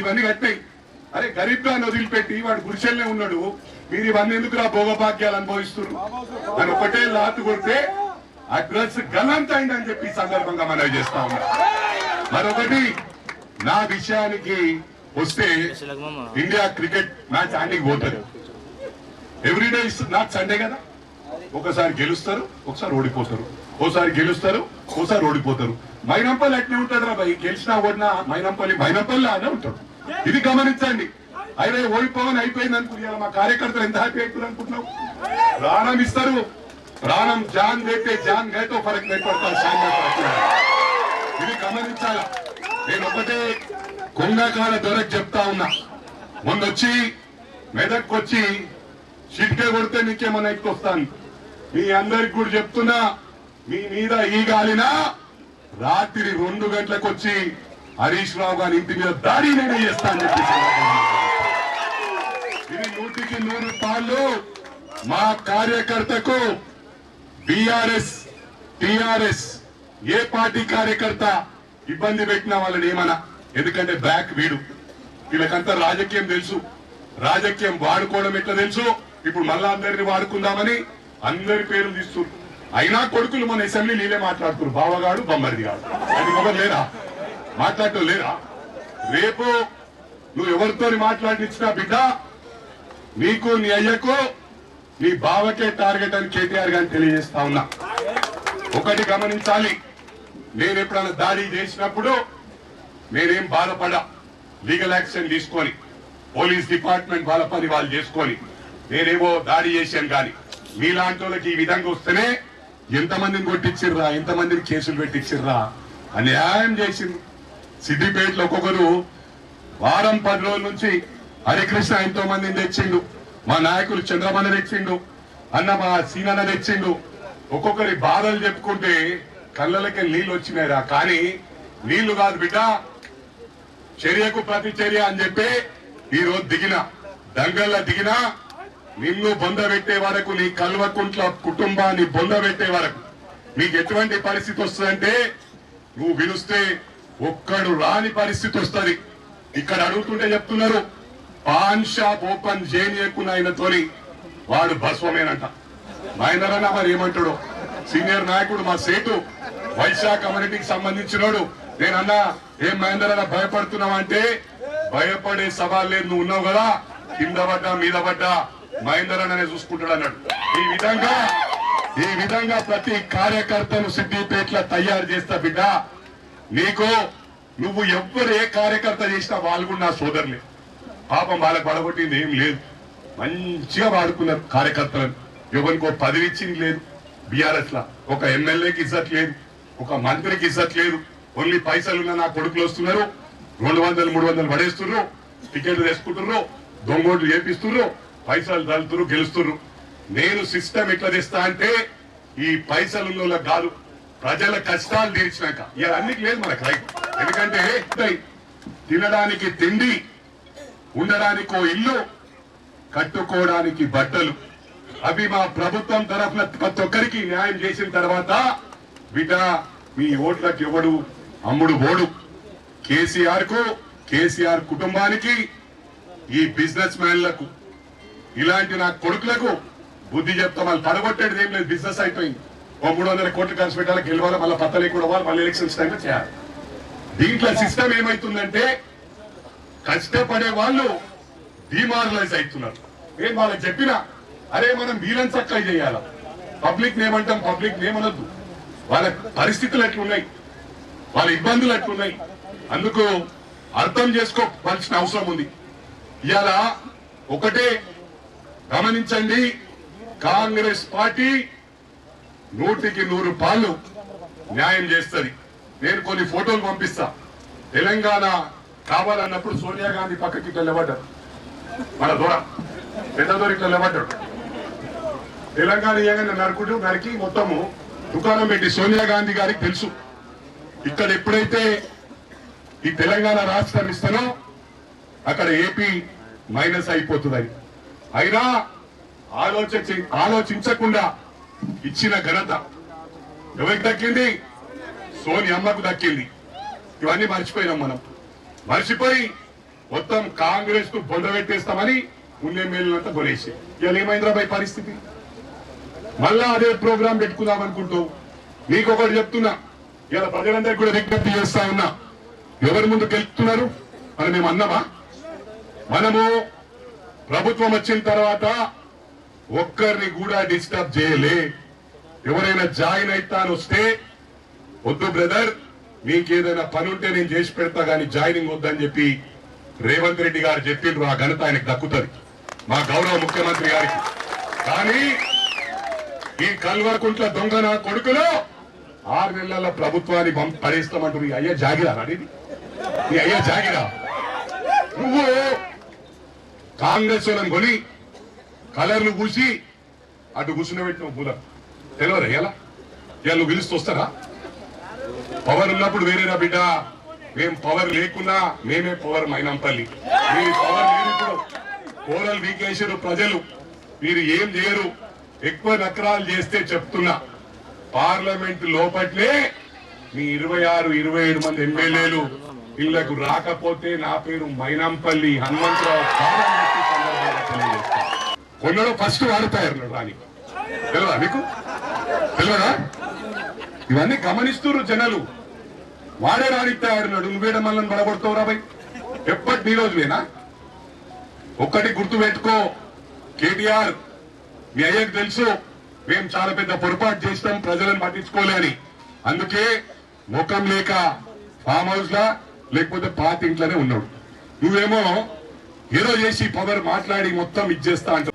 ఇవన్నీ కట్టినాయి. అరే గరీబ్ గా వదిలిపెట్టి వాడు గురిసెల్నే ఉన్నాడు, మీరు ఇవన్నీ ఎందుకురా భోగభాగ్యాలు అనుభవిస్తున్నారు అని ఒకటే లాతు కొడితే అడ్రస్ గల్లంత అయిందని చెప్పి ఈ సందర్భంగా మనవి చేస్తా ఉన్నా. మరొకటి నా విషయానికి వస్తే, ఇండియా క్రికెట్ మ్యాచ్ ఆడికి పోతుంది. ఎవ్రీడే నాట్ సండే కదా, ఒకసారి గెలుస్తారు ఒకసారి ఓడిపోతారు, ఓసారి గెలుస్తారు ఓసారి ఓడిపోతారు. మైనంపల్లి అట్నే ఉంటాడు రా భయ్, గెలిచినా ఓడినా మైనంపల్లి అనే ఉంటాడు. ఇది గమనించండి. అయితే ఓడిపోవని అయిపోయింది అనుకుంటున్నా, మా కార్యకర్తలు ఎంత హ్యాపీ అవుతారు అనుకుంటున్నావు? ప్రాణం ఇస్తారు, ప్రాణం జాన్ దేతే జాన్ గైతో ఫరక్ नहीं पड़ता, ఇది గమనించాలా. నేను ఒకటే కొండకాల దొరకు చెప్తా ఉన్నా, మొన్నొచ్చి మెదక్ వచ్చి చిట్కే కొడితే నీకేమన్నా ఎక్కువస్తాను. మీ అందరికి కూడా చెప్తున్నా, మీ మీద ఈ గాలిన రాత్రి 2 గంటలకు వచ్చి హరీష్ రావు గారి ఇంటి మీద దాడి నేనే చేస్తాను చెప్పేసి ఇది 100కి 100 పాళ్ళు. మా కార్యకర్తకు బీఆర్ఎస్ టిఆర్ఎస్ ఏ పార్టీ కార్యకర్త ఇబ్బంది పెట్టినా వాళ్ళని ఏమన్నా, ఎందుకంటే బ్యాక్ వీడు, వీళ్ళకంతా రాజకీయం తెలుసు, రాజకీయం వాడుకోవడం ఎట్లా తెలుసు. ఇప్పుడు మళ్ళా అందరిని వాడుకుందామని అందరి పేర్లు తీస్తున్నారు. అయినా కొడుకులు మన అసెంబ్లీ నీళ్ళే మాట్లాడుతున్నారు, బావగాడు బొమ్మరిది గాడు అది మొదలు లేరా, మాట్లాడటం లేరా? రేపు నువ్వు ఎవరితో మాట్లాడిచ్చినా బిడ్డ, నీకు నీ అయ్యకు నీ బావకే టార్గెట్ అని కేటీఆర్ గారిని తెలియజేస్తా ఉన్నా. ఒకటి గమనించాలి, నేను ఎప్పుడైనా దాడి చేసినప్పుడు నేనేం బాధపడా, లీగల్ యాక్షన్ తీసుకొని పోలీస్ డిపార్ట్మెంట్ వాళ్ళ పని వాళ్ళు చేసుకొని నేనేమో దాడి చేశాను. కానీ మీలాంటి వాళ్ళకి ఈ విధంగా వస్తేనే ఎంతమందిని కొట్టించిర్రా, ఎంతమందిని కేసులు పెట్టించిర్రా, అన్యాయం చేసింది. సిద్దిపేటలో ఒక్కొక్కరు వారం 10 రోజుల నుంచి హరికృష్ణ ఎంతో మందిని తెచ్చిండు, మా నాయకులు చంద్రమణ తెచ్చిండు, అన్న మా సీనన్న తెచ్చిండు. ఒక్కొక్కరి బాధలు చెప్పుకుంటే కళ్ళలకి నీళ్లు వచ్చినాయిరా. కానీ నీళ్లు కాదు బిడ్డ, చర్యకు ప్రతి చర్య అని చెప్పి ఈ రోజు దిగిన దంగల్లా దిగినా నిన్ను బొంద పెట్టే వరకు, నీ కల్వకుంట్ల కుటుంబాన్ని బొంద పెట్టే వరకు నీకు ఎటువంటి పరిస్థితి వస్తుందంటే, నువ్వు విలుస్తే ఒక్కడు రాని పరిస్థితి వస్తుంది. ఇక్కడ అడుగుతుంటే చెప్తున్నారు, పాన్ షాప్ ఓపెన్ చేయనీయకున్న ఆయనతోని వాడు భస్వమేనంట. మహేందర్ మరి ఏమంటాడు, సీనియర్ నాయకుడు మా సేటు వైశాఖ కమ్యూనిటీకి సంబంధించినోడు. నేనన్నా ఏం మహేందర్ అన్న భయపడుతున్నావు అంటే, భయపడే సవాల్ లేదు, నువ్వు ఉన్నావు కదా, కింద పడ్డా మీద పడ్డా మహేందర్ అన్ననే చూసుకుంటాడు అన్నాడు. ఈ విధంగా ప్రతి కార్యకర్తను సిద్దిపేటలో తయారు చేస్తా బిడ్డ. నీకు నువ్వు ఎవ్వరు ఏ కార్యకర్త చేసినా వాళ్ళు కూడా నా సోదరులే. పాపం వాళ్ళకి పడగొట్టింది ఏం లేదు, మంచిగా వాడుకున్నారు కార్యకర్తలను. ఎవరికో పదవి ఇచ్చింది లేదు, బీఆర్ఎస్ లా ఒక ఎమ్మెల్యేకి ఇజ్జత్ లేదు, ఒక మంత్రికి ఇజ్జత్ లేదు. ఓన్లీ పైసలున్న నా కొడుకులు వస్తున్నారు, 200-300 పడేస్తున్నారు, టికెట్లు తెచ్చుకుంటున్నారు, దొంగోట్లు చేపిస్తున్నారు, పైసలు తలుతురు గెలుస్తున్నారు. నేను సిస్టమ్ ఎట్లా తెస్తా అంటే, ఈ పైసలు కాదు, ప్రజల కష్టాలు తీర్చినాక. ఇలా అన్నికి లేదు మనకు రైట్. ఎందుకంటే తినడానికి తిండి, ఉండడానికి ఓ ఇల్లు, కట్టుకోవడానికి బట్టలు, అవి మా ప్రభుత్వం తరఫున ప్రతి ఒక్కరికి న్యాయం చేసిన తర్వాత బిడ్డ మీ ఓట్లకు ఎవడు అమ్ముడు ఓడు. కేసీఆర్ కు, కేసీఆర్ కుటుంబానికి, ఈ బిజినెస్ మ్యాన్లకు, ఇలాంటి నా కొడుకులకు బుద్ధి చెప్తా. వాళ్ళు పడగొట్టేది ఏం లేదు, బిజినెస్ అయిపోయింది. ఓ 300 కోట్లు ఖర్చు పెట్టాలి, గెలవాలి, మళ్ళీ పత్తలే కూడా వాళ్ళు మళ్ళీ ఎలక్షన్స్ టైంలో చేయాలి. దీంట్లో సిస్టమ్ ఏమైతుందంటే, కష్టపడే వాళ్ళు డిమారలైజ్ అవుతున్నారు. ఏం వాళ్ళకి చెప్పినా, అరే మనం వీళ్ళని చక్కగా చేయాలా, పబ్లిక్ నేమంటాం, పబ్లిక్ నేమనొద్దు. వాళ్ళ పరిస్థితులు ఎట్లున్నాయి, వాళ్ళ ఇబ్బందులు ఎట్లున్నాయి, అందుకు అర్థం చేసుకోవాల్సిన అవసరం ఉంది. ఇవాళ ఒకటే గమనించండి, కాంగ్రెస్ పార్టీ 100కి 100 పాళ్ళు న్యాయం చేస్తుంది. నేను కొన్ని ఫోటోలు పంపిస్తా. తెలంగాణ కావాలన్నప్పుడు సోనియా గాంధీ పక్కకి ఇట్లా లేవడ్డాడు, మన దూర పెద్ద దూర ఇట్లా లేవడ్డాడు. తెలంగాణ ఏమైనా నరికి మొత్తము దుకాణం పెట్టి సోనియా గాంధీ గారికి తెలుసు, ఇక్కడ ఎప్పుడైతే ఈ తెలంగాణ రాష్ట్రం ఇస్తానో అక్కడ ఏపీ మైనస్ అయిపోతుందని. అయినా ఆలోచించకుండా ఇచ్చిన ఘనత ఎవరికి దక్కింది? సోనియమ్మకు దక్కింది. ఇవన్నీ మర్చిపోయినాం మనం. మర్చిపోయి మొత్తం కాంగ్రెస్ కు బొంద పెట్టేస్తామని ఉన్నెమ్మేళ్ళంతా కొనేసి ఇవాళ ఏమైందిరా భయ్ పరిస్థితి? మళ్ళా అదే ప్రోగ్రాం పెట్టుకుందాం అనుకుంటూ మీకు ఒకటి చెప్తున్నా, ఇలా ప్రజలందరికీ కూడా విజ్ఞప్తి చేస్తా ఉన్నా, ఎవరి ముందు గెలుస్తున్నారు అని మేము అన్నామా? మనము ప్రభుత్వం వచ్చిన తర్వాత ఒక్కరిని కూడా డిస్టర్బ్ చేయలే. ఎవరైనా జాయిన్ అయితాను వస్తే వద్దు బ్రదర్, మీకేదైనా పని ఉంటే నేను చేసి పెడతా గానీ జాయినింగ్ వద్దని చెప్పి రేవంత్ రెడ్డి గారు చెప్పిండ్రు. ఆ ఘనత ఆయనకు దక్కుతుంది, మా గౌరవ ముఖ్యమంత్రి గారికి. కానీ ఈ కల్వకుంట్ల దొంగ నా కొడుకులు 6 నెలల ప్రభుత్వాన్ని పడేస్తామంటారు. ఈ అయ్యా జాగిరా అనేది, ఈ అయ్యా జాగిరా. నువ్వు కాంగ్రెస్ వాళ్ళని కొని కలర్లు పూసి అటు కూర్చుని పెట్టిన పూల తెలియదు ఎలా నువ్వు పిలుస్తూ వస్తారా? పవర్ ఉన్నప్పుడు వేరేరా బిడ్డ, మేం పవర్ లేకున్నా మేమే పవర్ మైనంపల్లి. మీరు పవర్ లేదు, ఇప్పుడు కోరలు వీకేశారు ప్రజలు, మీరు ఏం చేయరు. ఎక్కువ నకరాలు చేస్తే చెప్తున్నా, పార్లమెంట్ లోపట్లే మీ 26-27 మంది ఎమ్మెల్యేలు ఇళ్లకు రాకపోతే నా పేరు మైనంపల్లి హనుమంతరావు కొన్నాడు. ఫస్ట్ వాడతారు రాని తెలియదా మీకు? తెలియదా? ఇవన్నీ గమనిస్తున్నారు జనాలు. వాడే రానిస్తాడు, నువ్వేడ మళ్ళీ బలపడతావు రాబాయ్. ఎప్పటి నీ రోజులేనా? ఒక్కటి గుర్తు పెట్టుకో, కేటీఆర్ మీ అయ్యకు తెలుసు మేము చాలా పెద్ద పొరపాటు చేస్తాం, ప్రజలను పట్టించుకోలే అని. అందుకే ముఖం లేక ఫామ్ హౌస్ లా లేకపోతే పాత ఇంట్లోనే ఉన్నాడు. నువ్వేమో ఏదో చేసి పవర్ మాట్లాడి మొత్తం ఇచ్చేస్తా అంట.